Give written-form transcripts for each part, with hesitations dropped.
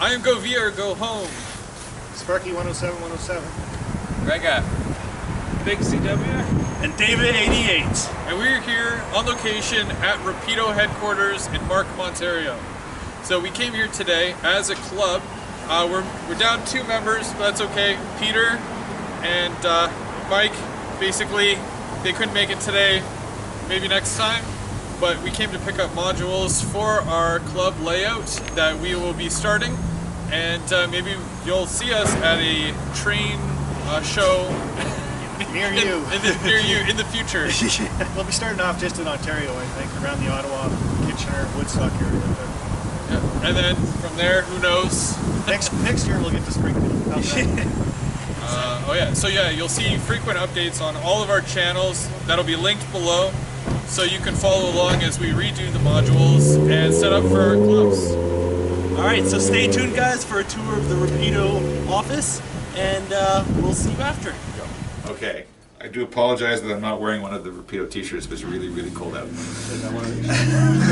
I am Go Via or Go Home. Sparky 107. Rega. Big C Dubya. And David 88. And we're here on location at Rapido headquarters in Markham, Ontario. So we came here today as a club. We're down 2 members, but that's okay. Peter and Mike, basically, they couldn't make it today. Maybe next time. But we came to pick up modules for our club layout that we will be starting. And maybe you'll see us at a train show near you in the future. We'll be starting off just in Ontario, I think, around the Ottawa, Kitchener, Woodstock area. Yeah. And then from there, who knows? Next year we'll get to Springfield. Oh yeah, so yeah, you'll see frequent updates on all of our channels. That'll be linked below, so you can follow along as we redo the modules and set up for our clubs. Alright, so stay tuned guys for a tour of the Rapido office, and we'll see you after. Okay, I do apologize that I'm not wearing one of the Rapido t-shirts, but it's really, really cold out.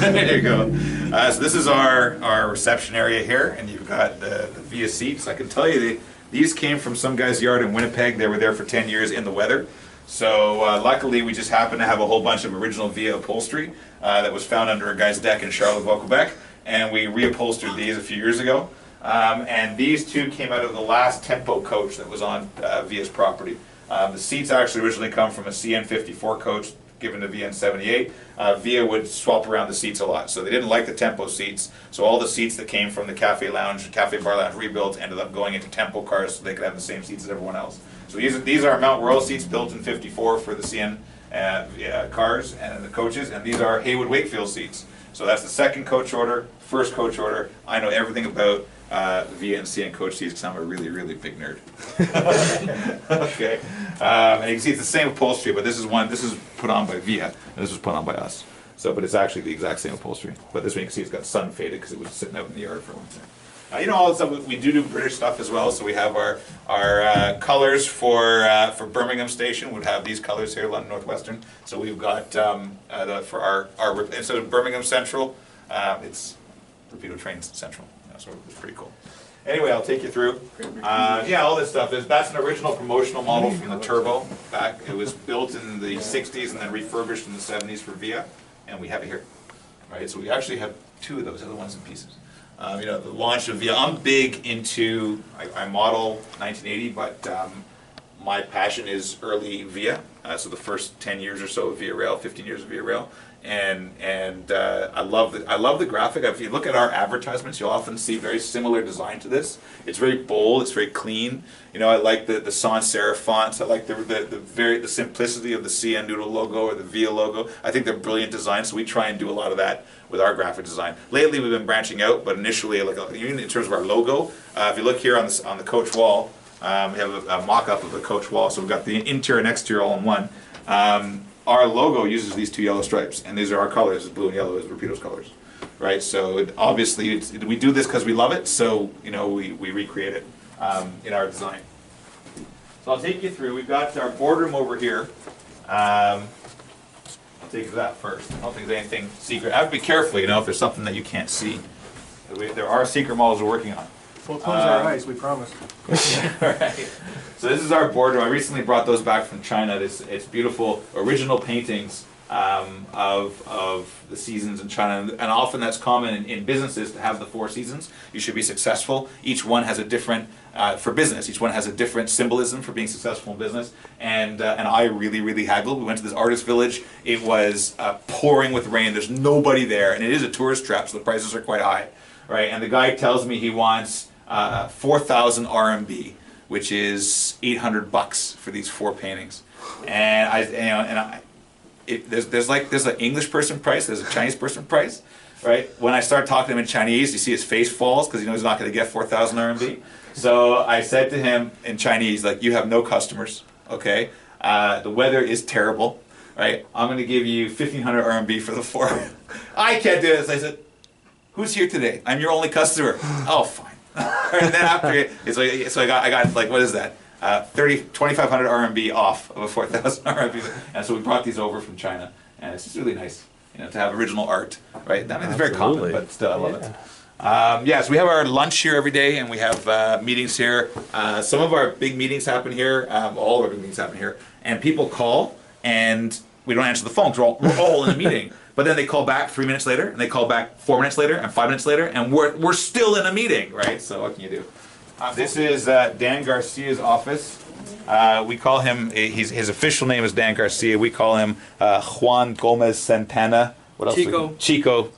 There you go. So this is our reception area here, and you've got the Via seats. I can tell you these came from some guy's yard in Winnipeg. They were there for 10 years in the weather. So luckily we just happened to have a whole bunch of original Via upholstery that was found under a guy's deck in Charlottesville, Quebec, and we reupholstered these a few years ago. And these 2 came out of the last Tempo coach that was on Via's property. The seats actually originally come from a CN54 coach given to Via in 78. Via would swap around the seats a lot, so they didn't like the Tempo seats, so all the seats that came from the Cafe Bar Lounge rebuilds ended up going into Tempo cars so they could have the same seats as everyone else. So these are Mount Royal seats built in 54 for the CN cars and the coaches, and these are Haywood Wakefield seats. So that's the second coach order, first coach order. I know everything about Via and CN coach seats because I'm a really, really big nerd. Okay, and you can see it's the same upholstery, but this is put on by Via, and this was put on by us. So, but it's actually the exact same upholstery. But this one you can see it's got sun faded because it was sitting out in the yard for a long time. You know, all the stuff we do British stuff as well. So we have our colors for Birmingham Station. We'd have these colors here, London Northwestern. So we've got for our instead of Birmingham Central, it's Rapido Trains Central. So it's pretty cool. Anyway, I'll take you through. Yeah, all this stuff. That's an original promotional model from the Turbo back. It was built in the 60s and then refurbished in the 70s for Via, and we have it here. Right, so we actually have 2 of those other ones in pieces. You know, the launch of Via. I'm big into. I model 1980, but my passion is early Via. So the first 10 years or so of Via Rail, 15 years of Via Rail. And I love the graphic. If you look at our advertisements, you'll often see very similar design to this. It's very bold. It's very clean. You know, I like the sans serif fonts. I like the simplicity of the CN Noodle logo or the Via logo. I think they're brilliant designs. So we try and do a lot of that with our graphic design. Lately, we've been branching out, but initially, like even in terms of our logo, if you look here on the coach wall, we have a mock-up of the coach wall. So we've got the interior and exterior all in one. Our logo uses these 2 yellow stripes, and these are our colors. Blue and yellow is Rapido's colors, right? So obviously, we do this because we love it. So you know, we recreate it in our design. So I'll take you through. We've got our boardroom over here. I'll take you to that first. I don't think there's anything secret. I have to be careful, you know, if there's something that you can't see. There are secret models we're working on. We'll close our eyes, we promise. Right. So this is our boardroom. I recently brought those back from China. It's beautiful original paintings of the seasons in China, and often that's common in businesses to have the 4 seasons. You should be successful. Each one has a different for business. Each one has a different symbolism for being successful in business. And I really haggled. We went to this artist village. It was pouring with rain. There's nobody there, and it is a tourist trap, so the prices are quite high, right? And the guy tells me he wants 4,000 RMB, which is $800 for these 4 paintings, and there's an English person price, there's a Chinese person price, right? When I start talking to him in Chinese, you see his face falls because he knows he's not going to get 4,000 RMB. So I said to him in Chinese, like, you have no customers, okay? The weather is terrible, right? I'm going to give you 1,500 RMB for the 4. I can't do this. I said, who's here today? I'm your only customer. Oh, fine. And then after it's like, so I got like, what is that? 2,500 RMB off of a 4,000 RMB, and so we brought these over from China, and it's just really nice, you know, to have original art, right? I mean, it's very common, but still, I love it. Yes, we have our lunch here every day, and we have meetings here. Some of our big meetings happen here. All of our big meetings happen here, and people call, and we don't answer the phone because we're all in a meeting. But then they call back 3 minutes later, and they call back 4 minutes later, and 5 minutes later, and we're still in a meeting, right? So what can you do? This is Dan Garcia's office. We call him, his official name is Dan Garcia. We call him Juan Gomez Santana. What else? Chico.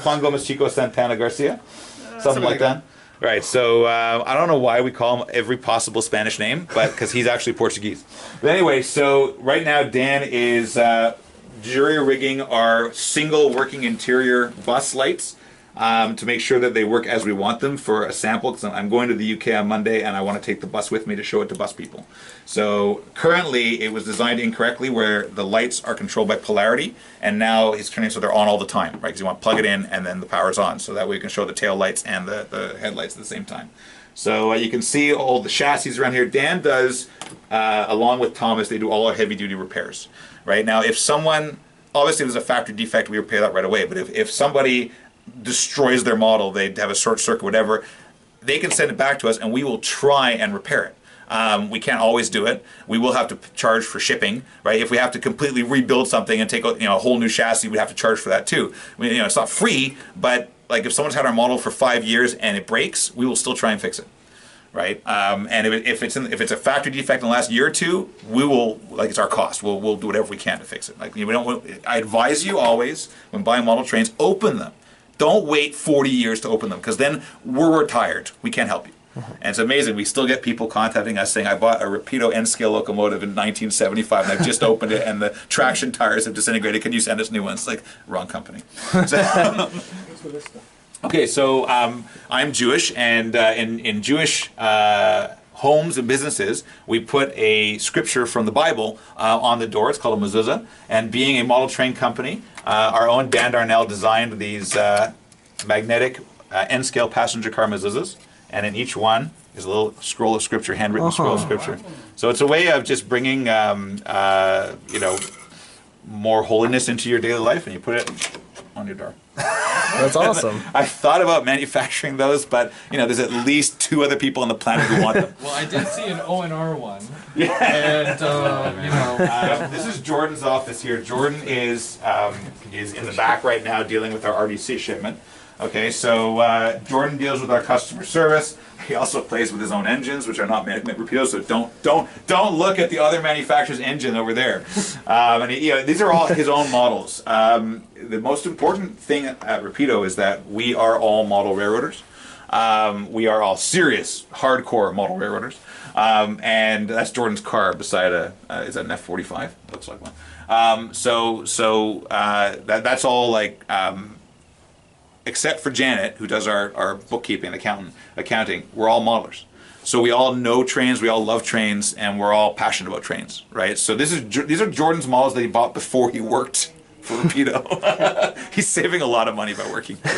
Juan Gomez Chico Santana Garcia. Something like that. Right, so I don't know why we call him every possible Spanish name, but because he's actually Portuguese. But anyway, so right now Dan is jury rigging our single working interior bus lights to make sure that they work as we want them for a sample, because I'm going to the UK on Monday and I want to take the bus with me to show it to bus people. So currently it was designed incorrectly where the lights are controlled by polarity, and now it's turning so they're on all the time, right? Because you want to plug it in and then the power's on, so that way you can show the tail lights and the headlights at the same time. So you can see all the chassis around here. Dan does, along with Thomas, they do all our heavy duty repairs. Right now, if someone, obviously if there's a factory defect, we repair that right away, but if somebody destroys their model, they have a short circuit, whatever, they can send it back to us and we will try and repair it. We can't always do it. We will have to charge for shipping, right? If we have to completely rebuild something and take a whole new chassis, we have to charge for that too. I mean, it's not free, but like if someone's had our model for 5 years and it breaks, we will still try and fix it. Right, and if it's a factory defect in the last year or two, we will, like, it's our cost. We'll do whatever we can to fix it. Like, we don't. I advise you always when buying model trains, open them. Don't wait 40 years to open them, because then we're retired. We can't help you. And it's amazing. We still get people contacting us saying, "I bought a Rapido N-scale locomotive in 1975, and I've just opened it, and the traction tires have disintegrated. Can you send us new ones?" It's like, wrong company. So, okay, so I'm Jewish, and in Jewish homes and businesses, we put a scripture from the Bible on the door. It's called a mezuzah. And being a model train company, our own Dan Darnell designed these magnetic N-scale passenger car mezuzahs. And in each one is a little scroll of scripture, handwritten scroll of scripture. So it's a way of just bringing, more holiness into your daily life, and you put it on your door. That's awesome. I thought about manufacturing those, but there's at least 2 other people on the planet who want them. Well, I did see an O&R one. Yeah. And this is Jordan's office here. Jordan is in the back right now dealing with our RDC shipment. Okay, so Jordan deals with our customer service. He also plays with his own engines, which are not Rapido. So don't look at the other manufacturer's engine over there. And these are all his own models. The most important thing at Rapido is that we are all model railroaders. We are all serious, hardcore model railroaders. And that's Jordan's car beside is that an F45? Looks like one. That's all like. Except for Janet, who does our bookkeeping, accounting, we're all modelers. So we all know trains, we all love trains, and we're all passionate about trains, right? So these are Jordan's models that he bought before he worked for Rapido. He's saving a lot of money by working. All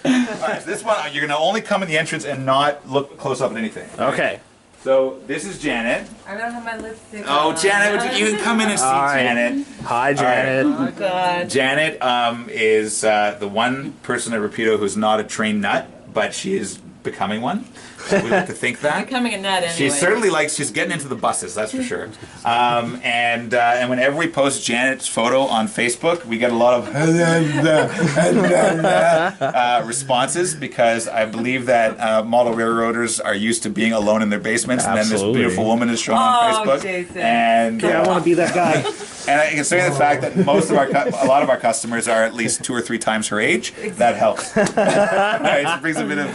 right, so this one, you're going to only come in the entrance and not look close up at anything. Okay. So this is Janet. I don't have my lipstick Oh, on. Janet, you can come in and see Janet. Hi, Janet. Oh, God. Janet is the one person at Rapido who's not a train nut, but she is becoming one. We like to think that. Becoming a nut anyway. She certainly she's getting into the buses, that's for sure. And whenever we post Janet's photo on Facebook, we get a lot of responses, because I believe that model railroaders are used to being alone in their basements. Absolutely. And then this beautiful woman is shown on Facebook. Jason. And Yeah, I want to be that guy. and I can say the fact that a lot of our customers are at least 2 or 3 times her age. That helps. Right, it brings a bit of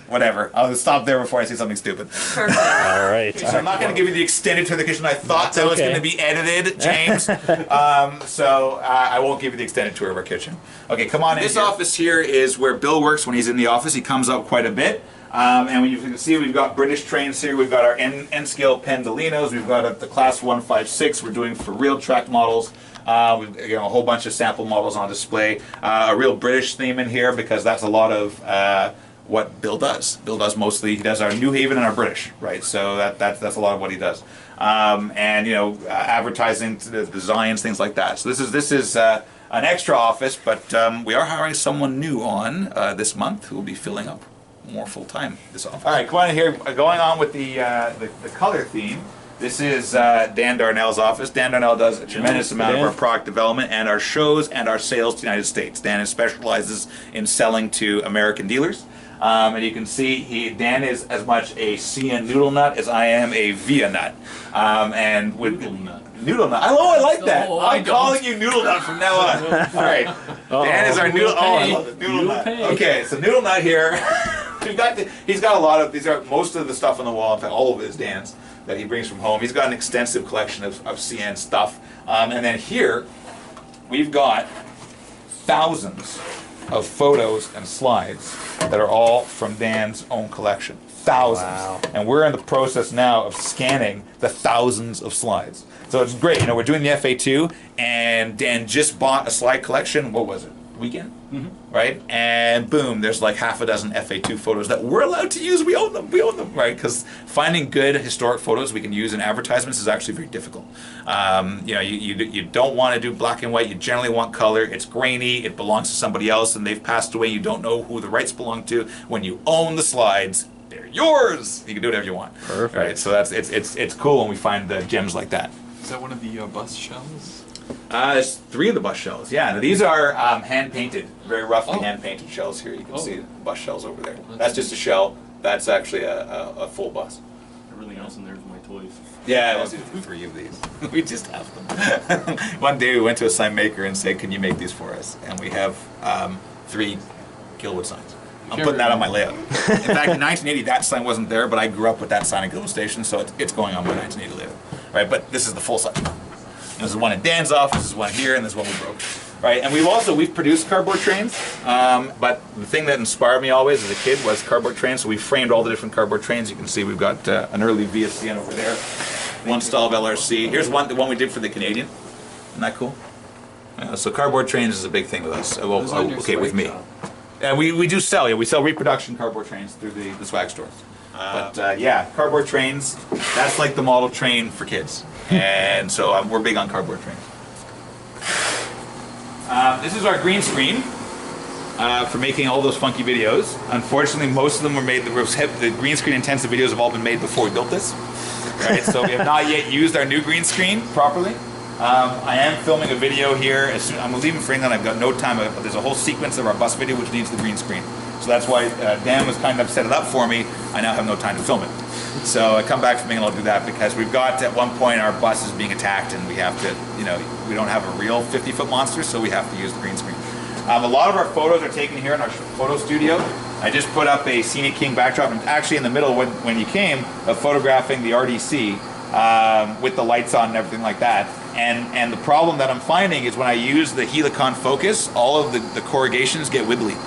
whatever. I'll stop there before I say something stupid. Perfect. All right. So I'm not going to give you the extended tour of the kitchen. I thought that was going to be edited, James. So I won't give you the extended tour of our kitchen. Okay, come on in. This office here is where Bill works when he's in the office. He comes up quite a bit. And when you can see, we've got British trains here. We've got our N-scale Pendolinos. We've got the Class 156 we're doing for real track models. We've got a whole bunch of sample models on display. A real British theme in here, because that's a lot of what Bill does. Bill does mostly, he does our New Haven and our British, right? So that's a lot of what he does. And advertising, the designs, things like that. So this is an extra office, but we are hiring someone new on this month who will be filling up more full time this office. All right, come on here. Going on with the color theme. This is Dan Darnell's office. Dan Darnell does a tremendous amount of our product development and our shows and our sales to the United States. Dan specializes in selling to American dealers. And you can see Dan is as much a CN noodle nut as I am a Via nut. And with noodle nut. I like that. I'm calling you noodle nut from now on. All right. Dan is our noodle. Oh, I love it. Noodle nut. Okay, so noodle nut here. He's got a lot of these. Are most of the stuff on the wall. In fact, all of it is Dan's that he brings from home. He's got an extensive collection of CN stuff. And then here we've got thousands of photos and slides that are all from Dan's own collection. Thousands. Wow. And we're in the process now of scanning the thousands of slides. So it's great. You know, we're doing the FA2, and Dan just bought a slide collection. What was it? Weekend? Mm-hmm. Right? And boom, there's like half a dozen FA2 photos that we're allowed to use. We own them. We own them, right? Because finding good historic photos we can use in advertisements is actually very difficult. You know, you don't want to do black and white. You generally want color. It's grainy. It belongs to somebody else, and they've passed away. You don't know who the rights belong to. When you own the slides, they're yours. You can do whatever you want. Perfect. Right? So it's cool when we find gems like that. Is that one of the bus shells? There's 3 of the bus shells, yeah. Now, these are hand-painted, very roughly hand-painted shells here. You can see the bus shells over there. That's just a shell. That's actually a full bus. Everything else in there is my toys. Yeah, let's do 3 of these. We just have them. One day we went to a sign maker and said, can you make these for us? And we have 3 Gilwood signs. I'm putting that on my layout. In fact, in 1980, that sign wasn't there, but I grew up with that sign at Gilwood Station, so it's going on my 1980 layout. Right, but this is the full sign. There's one in Dan's office, there's one here, and there's one we broke. Right, and we've produced cardboard trains, but the thing that inspired me always as a kid was cardboard trains, so we framed all the different cardboard trains. You can see we've got an early VSCN over there, one style of LRC. Here's the one we did for the Canadian. Isn't that cool? So cardboard trains is a big thing with us. Okay, with me. And we do sell, we sell reproduction cardboard trains through the swag stores. But yeah, cardboard trains, that's like the model train for kids. And so we're big on cardboard trains. This is our green screen for making all those funky videos. Unfortunately, most of them were made, the green screen intensive videos have all been made before we built this. Right, so we have not yet used our new green screen properly. I am filming a video here. I'm leaving for England. I've got no time. There's a whole sequence of our bus video which needs the green screen. So that's why Dan was kind enough to set it up for me. I now have no time to film it. So I come back from England, I'll do that because we've got, at one point, our bus is being attacked and we have to, we don't have a real 50-foot monster, so we have to use the green screen. A lot of our photos are taken here in our photo studio. I just put up a Scenic King backdrop, and actually in the middle when you came, of photographing the RDC with the lights on and everything like that. And the problem that I'm finding is when I use the Helicon focus, all of the corrugations get wibbly.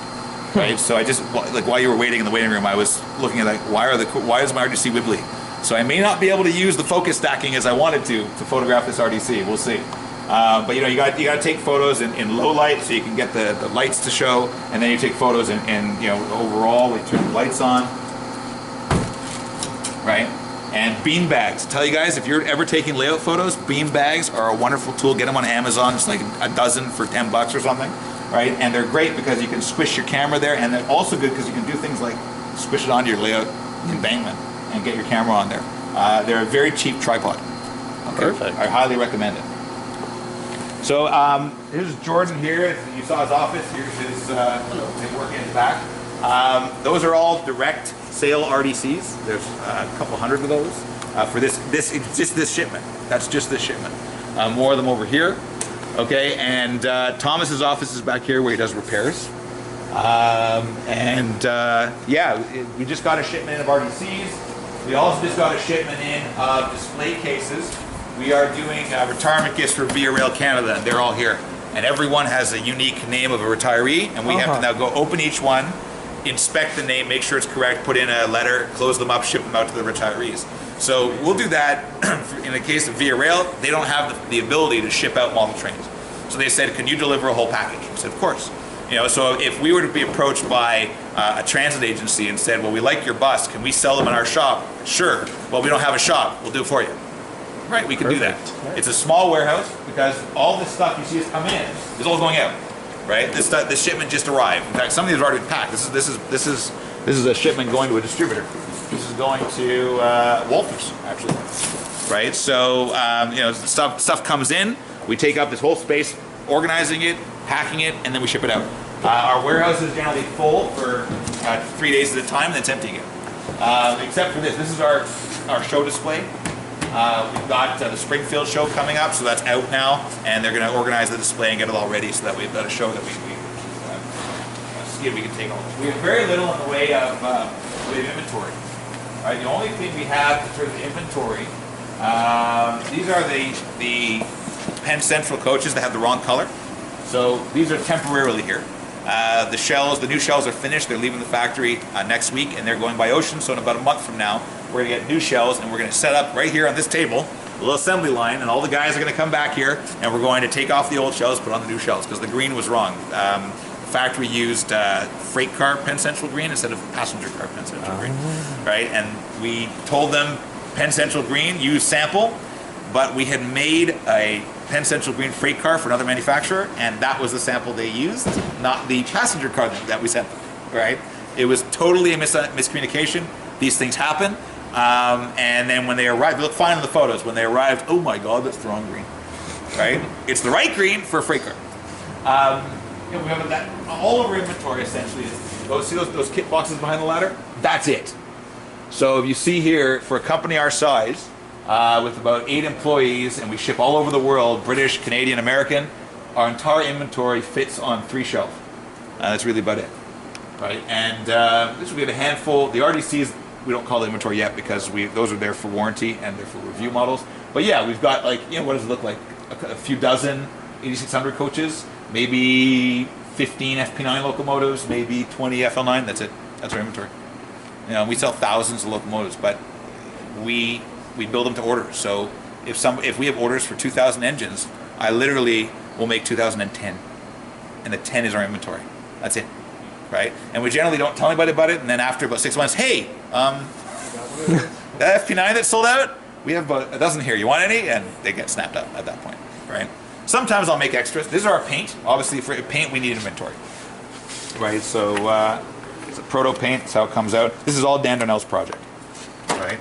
Right, so I just, like while you were waiting in the waiting room, I was looking at like, why is my RDC wibbly? So I may not be able to use the focus stacking as I wanted to photograph this RDC. We'll see. But you got to take photos in low light so you can get the lights to show, and then you take photos in overall. We turn the lights on, right? And bean bags. Tell you guys, if you're ever taking layout photos, bean bags are a wonderful tool. Get them on Amazon. It's like a dozen for $10 or something. Right, and they're great because you can squish your camera there, and they're also good because you can do things like squish it onto your layout embankment and get your camera on there. They're a very cheap tripod. Okay? Perfect. I highly recommend it. So here's Jordan here. You saw his office. Here's his work in his back. Those are all direct sale RDCs. There's a couple hundred of those for it's just this shipment. That's just this shipment. More of them over here. Okay, and Thomas's office is back here where he does repairs. Yeah, we just got a shipment of RDCs. We also just got a shipment in of display cases. We are doing retirement gifts for Via Rail Canada, and they're all here. And everyone has a unique name of a retiree, and we have to now go open each one, inspect the name, make sure it's correct, put in a letter, close them up, ship them out to the retirees. So we'll do that. In the case of Via Rail, they don't have the ability to ship out model trains. So they said, can you deliver a whole package? I said, of course. So if we were to be approached by a transit agency and said, well, we like your bus, can we sell them in our shop? Sure. Well, we don't have a shop, we'll do it for you. Right, we can do that. It's a small warehouse because all this stuff you see us come in is all going out. Right, this shipment just arrived. In fact, some of these have already been packed. This is a shipment going to a distributor. This is going to Walters, actually. Right, so you know, stuff comes in. We take up this whole space, organizing it, packing it, and then we ship it out. Our warehouse is generally full for 3 days at a time, and then it's empty again. Except for this. This is our show display. We've got the Springfield show coming up, so that's out now, and they're going to organize the display and get it all ready so that we've got a show that we see if we can take on. We have very little in the way of inventory. Right, the only thing we have in terms of inventory, these are the Penn Central coaches that have the wrong color. So these are temporarily here. The new shells are finished. They're leaving the factory next week, and they're going by ocean. So in about a month from now, we're going to get new shells, and we're going to set up right here on this table, a little assembly line, and all the guys are going to come back here, and we're going to take off the old shells, put on the new shells, because the green was wrong. The factory used freight car Penn Central green instead of passenger car Penn Central green, right? And we told them Penn Central green, use sample, but we had made a Penn Central green freight car for another manufacturer, and that was the sample they used, not the passenger car that we sent them, right? It was totally a miscommunication. These things happen. And then when they arrived, they look fine in the photos. When they arrived, oh my God, that's the wrong green, right? It's the right green for a freight car. You know, we have that all over inventory essentially. See those kit boxes behind the ladder? That's it. So if you see here, for a company our size, with about 8 employees, and we ship all over the world, British, Canadian, American, our entire inventory fits on 3 shelves. That's really about it, right? And we have a handful. The RDCs, we don't call it inventory yet because those are there for warranty and they're for review models. But yeah, we've got, like, you know, what does it look like? A few dozen 8600 coaches, maybe 15 FP9 locomotives, maybe 20 FL9. That's it. That's our inventory. You know, we sell thousands of locomotives, but we build them to order. So if we have orders for 2,000 engines, I literally will make 2010, and the 10 is our inventory. That's it, right? And we generally don't tell anybody about it. And then after about 6 months, hey, that FP9 that sold out, we have about a dozen here. You want any? And they get snapped up at that point, right? Sometimes I'll make extras. This is our paint. Obviously, for paint, we need inventory, right? So it's a proto paint. That's how it comes out. This is all Dan Darnell's project, right?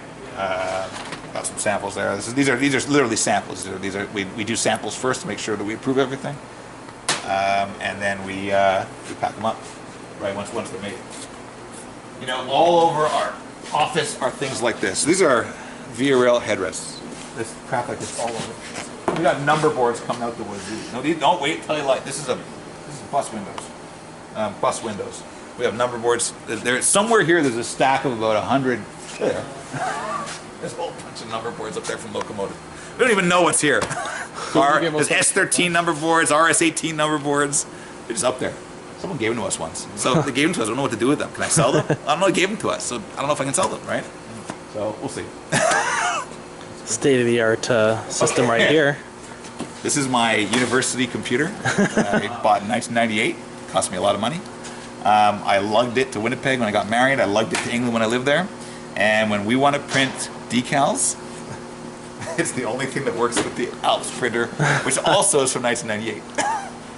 Got some samples there. These are literally samples. We do samples first to make sure that we approve everything, and then we pack them up, right? Once they're made. You know, all over our office are things like this. These are VRL headrests. This crap like this all over. We got number boards coming out the woods. No, don't wait till you like. This is bus windows. Bus windows. We have number boards. There's somewhere here. There's a stack of about 100. There. There's a whole bunch of number boards up there from locomotive. We don't even know what's here. There's S13 number boards, RS18 number boards. They're just up there. Someone gave them to us once. So they gave them to us. I don't know what to do with them. Can I sell them? I don't know. They gave them to us. So I don't know if I can sell them, right? So we'll see. State-of-the-art system right here. This is my university computer I bought in 1998. Cost me a lot of money. I lugged it to Winnipeg when I got married. I lugged it to England when I lived there. And when we want to print decals, it's the only thing that works with the Alps printer, which also is from 1998,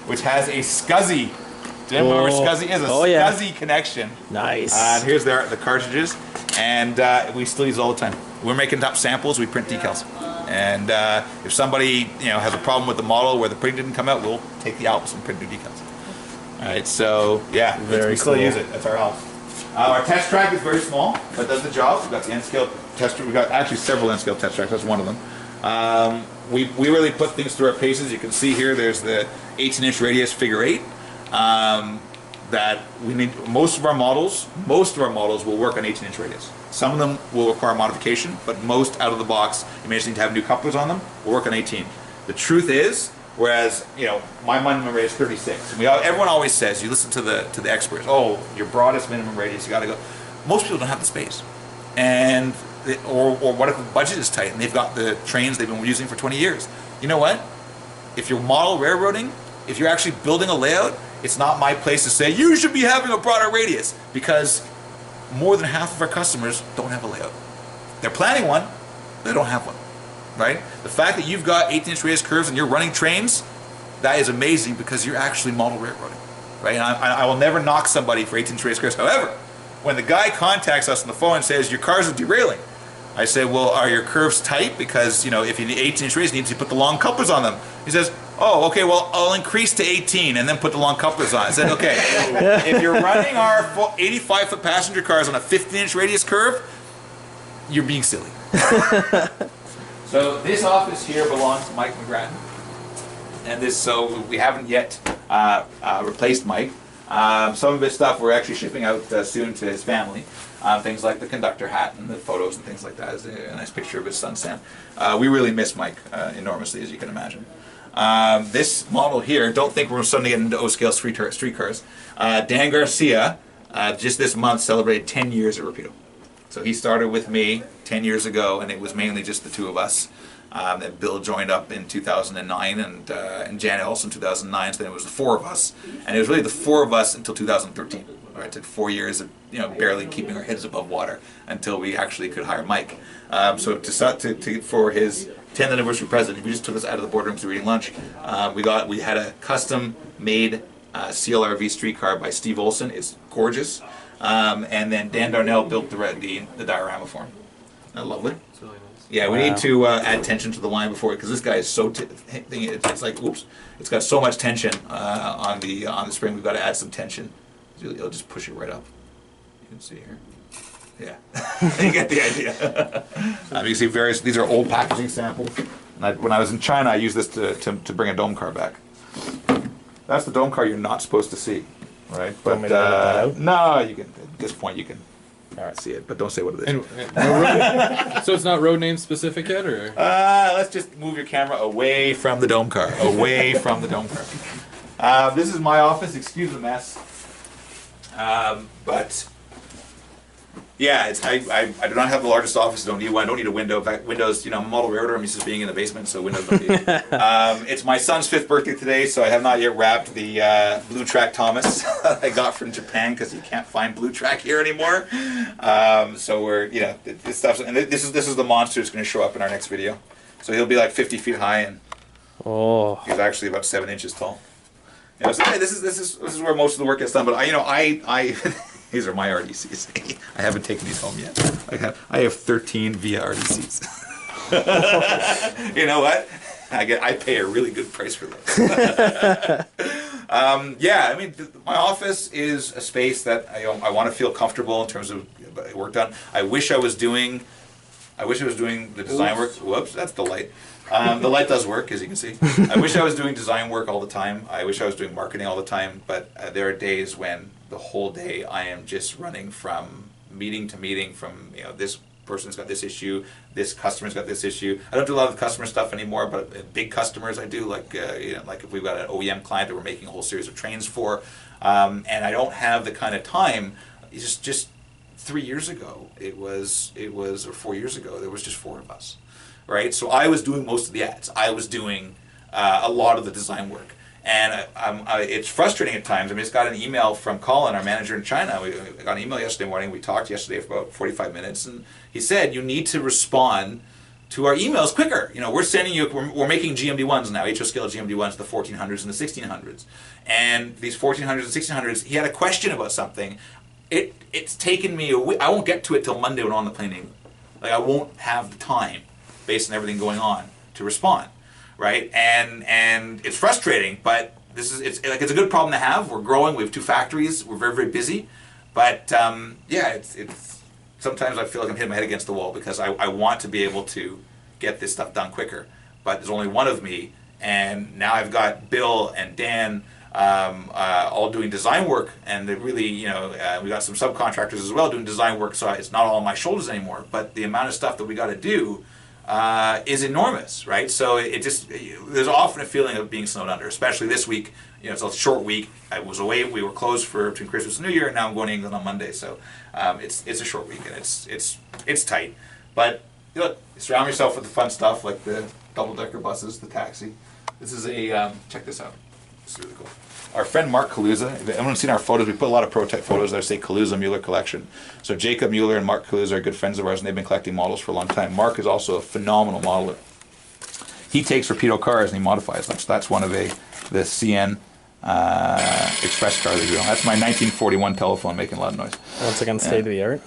which has a SCSI. Do you remember what SCSI is? SCSI connection. Nice. And here's the cartridges, and we still use it all the time. We're making top samples. We print decals, and if somebody has a problem with the model where the print didn't come out, we'll take the Alps and print new decals. All right, so yeah, we still use it. That's our Alps. Our test track is very small, but does the job. We've got the N-scale test track. We've got actually several N-scale test tracks. That's one of them. We really put things through our paces. You can see here there's the 18-inch radius figure 8. That we need. Most of our models will work on 18-inch radius. Some of them will require modification, but most out of the box, you may just need to have new couplers on them, will work on 18. The truth is, whereas my minimum radius is 36, and everyone always says, you listen to the experts, oh, your broadest minimum radius, you got to go. Most people don't have the space, and or what if the budget is tight and they've got the trains they've been using for 20 years? You know what? If you're model railroading, if you're actually building a layout, it's not my place to say you should be having a broader radius, because more than half of our customers don't have a layout. They're planning one, they don't have one. right? The fact that you've got 18-inch radius curves and you're running trains, that is amazing because you're actually model railroading, right? And I will never knock somebody for 18-inch radius curves. However, when the guy contacts us on the phone and says, your cars are derailing, I say, well, are your curves tight? Because, you know, if you need 18-inch radius, you need to put the long couplers on them. He says, oh, okay, well, I'll increase to 18 and then put the long couplers on. I said, okay, if you're running our 85-foot passenger cars on a 15-inch radius curve, you're being silly. So this office here belongs to Mike McGrattan. And this, so we haven't yet replaced Mike. Some of his stuff we're actually shipping out soon to his family. Things like the conductor hat and the photos and things like that. Is a nice picture of his son Sam. We really miss Mike enormously, as you can imagine. This model here, don't think we're suddenly getting into O-scale streetcars. Dan Garcia just this month celebrated 10 years at Rapido. So he started with me 10 years ago, and it was mainly just the two of us. Then Bill joined up in 2009, and Janet also in 2009. So then it was the four of us, and it was really the four of us until 2013. Right, it took 4 years of barely keeping our heads above water until we actually could hire Mike. So for his 10th anniversary present, he just took us out of the boardroom to eating lunch. We had a custom made CLRV streetcar by Steve Olson. It's gorgeous, and then Dan Darnell built the diorama for him. Isn't that lovely? It's really nice. Yeah, we need to add tension to the line before, because this guy is so it's like, oops, it's got so much tension on the spring. We've got to add some tension. It'll just push it right up. You can see here. Yeah, you get the idea. You can see these are old packaging samples. And when I was in China, I used this to bring a dome car back. That's the dome car you're not supposed to see, right? But no, you can. At this point, you can see it, but don't say what it is. So it's not road name specific yet, or? Let's just move your camera away from the dome car. Away from the dome car. This is my office. Excuse the mess. But yeah, I do not have the largest office. I don't need one. I don't need a window. In fact, windows, I'm a model railroader. I'm used to being in the basement, so windows don't need. It's my son's 5th birthday today, so I have not yet wrapped the Blue Track Thomas I got from Japan, because you can't find Blue Track here anymore. So we're this stuff, and this is the monster that's going to show up in our next video. So he'll be like 50 feet high, and he's actually about 7 inches tall. So this is where most of the work gets done. But I these are my RDCs. I haven't taken these home yet. I have 13 via RDCs. You know what? I pay a really good price for those. Yeah, I mean, my office is a space that I want to feel comfortable in terms of work done. I wish I was doing the design work. Whoops, that's the light. The light does work, as you can see. I wish I was doing design work all the time. I wish I was doing marketing all the time. But there are days when the whole day I am just running from meeting to meeting. From this person's got this issue, this customer's got this issue. I don't do a lot of customer stuff anymore, but big customers I do. Like like if we've got an OEM client that we're making a whole series of trains for, and I don't have the kind of time. It's just 3 years ago, or 4 years ago, there was just 4 of us. Right, so I was doing most of the ads. I was doing a lot of the design work, and it's frustrating at times. I mean, I just got an email from Colin, our manager in China. We got an email yesterday morning. We talked yesterday for about 45 minutes, and he said you need to respond to our emails quicker. We're sending you. We're making GMD1s now, HO scale GMD1s, the 1400s and the 1600s, and these 1400s and 1600s. He had a question about something. It's taken me a week. I won't get to it till Monday when I'm on the plane to England. Like, I won't have the time, based on everything going on, to respond, right? And it's frustrating, but it's a good problem to have. We're growing. We have 2 factories. We're very, very busy, but yeah, it's sometimes I feel like I'm hitting my head against the wall, because I want to be able to get this stuff done quicker, but there's only one of me, and now I've got Bill and Dan all doing design work, and they really, we got some subcontractors as well doing design work, so it's not all on my shoulders anymore. But the amount of stuff that we got to do is enormous, right? So there's often a feeling of being snowed under, especially this week. It's a short week. I was away. We were closed between Christmas and New Year, and now I'm going to England on Monday. So it's a short week, and it's tight. But look, surround yourself with the fun stuff, like the double-decker buses, the taxi. This is check this out. It's really cool. Our friend Mark Kaluza, if everyone's seen our photos, we put a lot of prototype photos that say Kaluza Mueller Collection. So Jacob Mueller and Mark Kaluza are good friends of ours, and they've been collecting models for a long time. Mark is also a phenomenal modeler. he takes Rapido cars and he modifies them. So that's one of the CN express cars they do. That's my 1941 telephone making a lot of noise. Once again, state of the art.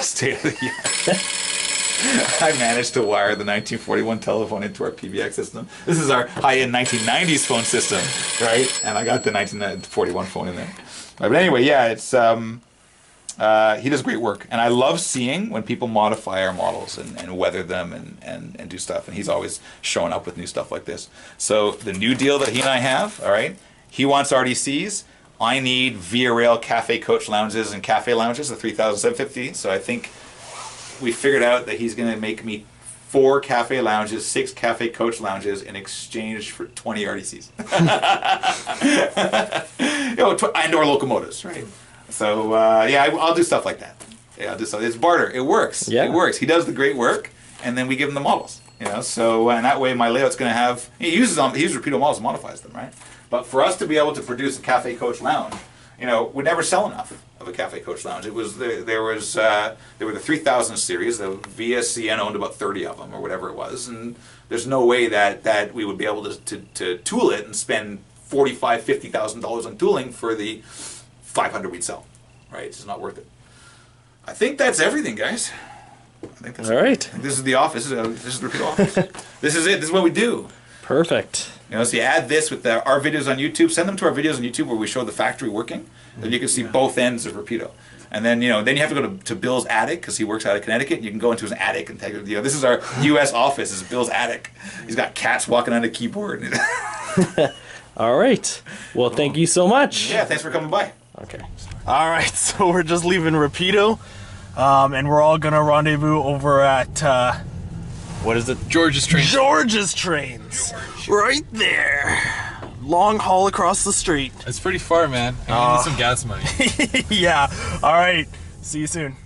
State of the art. I managed to wire the 1941 telephone into our PBX system. This is our high-end 1990s phone system, right? And I got the 1941 phone in there. But anyway, yeah, it's he does great work, and I love seeing when people modify our models and weather them and do stuff. And he's always showing up with new stuff like this. So the new deal that he and I have, all right, he wants RDCs. I need Via Rail cafe coach lounges and cafe lounges, the 3,750. So I think we figured out that he's going to make me 4 cafe lounges, 6 cafe coach lounges in exchange for 20 RDCs. And or locomotives, right? So yeah, I'll do stuff like that. Yeah, I'll do stuff. It's barter. It works. Yeah. It works. He does the great work, and then we give him the models. So and that way my layout's going to have. He uses Rapido models and modifies them, right? But for us to be able to produce a cafe coach lounge, we never sell enough of a cafe coach lounge. It was there were the 3000 series. The VSCN owned about 30 of them or whatever it was, and there's no way that we would be able to tool it and spend $45,000-$50,000 on tooling for the 500 we'd sell. Right? It's just not worth it. I think that's everything, guys. I think that's All right. This is the office. This is the Rapido office. This is it. This is what we do. Perfect. So you add this with our videos on YouTube. Send them to our videos on YouTube where we show the factory working. Then you can see both ends of Rapido. And then then you have to go to Bill's attic because he works out of Connecticut. You can go into his attic and take this is our U.S. office. This is Bill's attic. He's got cats walking on the keyboard. All right. Well, thank you so much. Yeah, thanks for coming by. Okay. All right, so we're just leaving Rapido, and we're all gonna rendezvous over at what is it? George's Train. George's Trains, right there. Long haul across the street. It's pretty far, man. I need some gas money. Yeah. All right. See you soon.